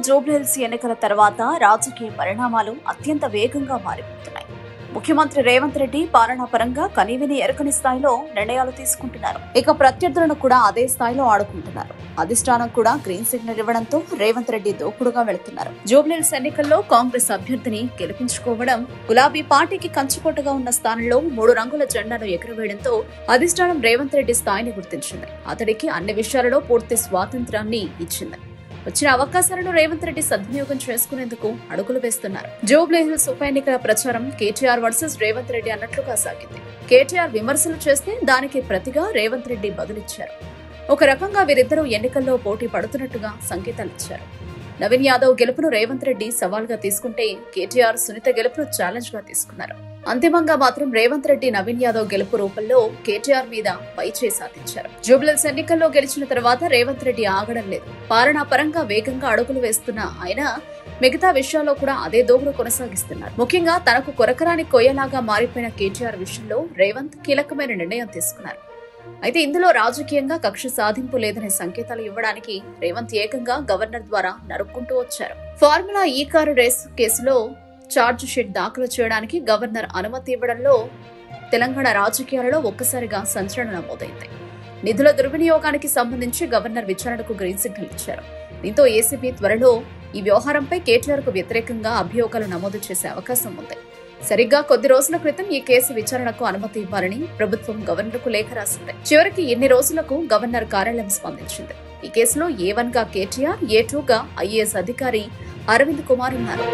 జూబ్లీహిల్స్ ఎన్నికల తర్వాత రాజకీయ పరిణామాలు అత్యంత వేగంగా మారిపోతున్నాయి. ముఖ్యమంత్రి రేవంత్ రెడ్డి పాలనా పరంగా కనీవిని ఎరకని స్థాయిలో నిర్ణయాలు తీసుకుంటున్నారు. ఇక ప్రత్యర్థులను కూడా అదే స్థాయిలో ఆడుకుంటున్నారు. అధిష్టానం కూడా గ్రీన్ సిగ్నల్ ఇవ్వడంతో రేవంత్ రెడ్డి దూకుడుగా వెళుతున్నారు. జూబ్లీహిల్స్ ఎన్నికల్లో కాంగ్రెస్ అభ్యర్థిని గెలిపించుకోవడం, గులాబీ పార్టీకి కంచుకోటగా ఉన్న స్థానంలో 3 రంగుల జెండాను ఎగురవేయడంతో అధిష్టానం రేవంత్ రెడ్డి స్థాయిని గుర్తించింది. అతడికి అన్ని విషయాలలో పూర్తి స్వాతంత్రాన్ని ఇచ్చింది. వచ్చిన అవకాశాలను రేవంత్ రెడ్డి సద్వినియోగం చేసుకునేందుకు అడుగులు వేస్తున్నారు. జూబ్లీహిల్స్ ఉప ఎన్నికల ప్రచారం కేటీఆర్ వర్సెస్ రేవంత్ రెడ్డి అన్నట్లుగా సాగింది. కేటీఆర్ విమర్శలు చేస్తే దానికి ప్రతిగా రేవంత్ రెడ్డి బదులిచ్చారు. ఒక రకంగా వీరిద్దరూ ఎన్నికల్లో పోటీ పడుతున్నట్టుగా సంకేతాలిచ్చారు. నవీన్ యాదవ్ గెలుపును రేవంత్ రెడ్డి సవాల్గా తీసుకుంటే కేటీఆర్ సునీత గెలుపును ఛాలెంజ్ గా తీసుకున్నారు. అంతిమంగా మాత్రం రేవంత్ రెడ్డి నవీన్ యాదవ్ గెలుపు రూపంలో కేటీఆర్ మీద పైచేయి సాధించారు. జూబ్లీహిల్స్ ఎన్నికల్లో గెలిచిన తర్వాత రేవంత్ రెడ్డి ఆగడం లేదు. పాలనా పరంగా వేగంగా అడుగులు వేస్తున్న ఆయన మిగతా విషయాల్లో కూడా అదే దోగుడు కొనసాగిస్తున్నారు. ముఖ్యంగా తనకు కొరకరాని కొయ్యలాగా మారిపోయిన కేటీఆర్ విషయంలో రేవంత్ కీలకమైన నిర్ణయం తీసుకున్నారు. అయితే ఇందులో రాజకీయంగా కక్ష సాధింపు లేదనే సంకేతాలు ఇవ్వడానికి రేవంత్ ఏకంగా గవర్నర్ ద్వారా నరుక్కుంటూ వచ్చారు. ఫార్ములా ఈ కారు రేస్ కేసులో ఛార్జ్ షీట్ దాఖలు చేయడానికి గవర్నర్ అనుమతి ఇవ్వడంలో తెలంగాణ రాజకీయాలలో ఒక్కసారిగా సంచలనం నమోదైంది. నిధుల దుర్వినియోగానికి సంబంధించి గవర్నర్ విచారణకు గ్రీన్ సిగ్నల్ ఇచ్చారు. దీంతో ఏసీబీ త్వరలో ఈ వ్యవహారంపై కేటీఆర్ కు వ్యతిరేకంగా అభియోగాలు నమోదు చేసే అవకాశం ఉంది. సరిగ్గా కొద్ది రోజుల క్రితం ఈ కేసు విచారణకు అనుమతి ఇవ్వాలని ప్రభుత్వం గవర్నర్కు లేఖ రాసింది. చివరికి ఇన్ని రోజులకు గవర్నర్ కార్యాలయం స్పందించింది. ఈ కేసులో A1 గా కేటీఆర్, A2 గా ఐఏఎస్ అధికారి అరవింద్ కుమార్ ఉన్నారు.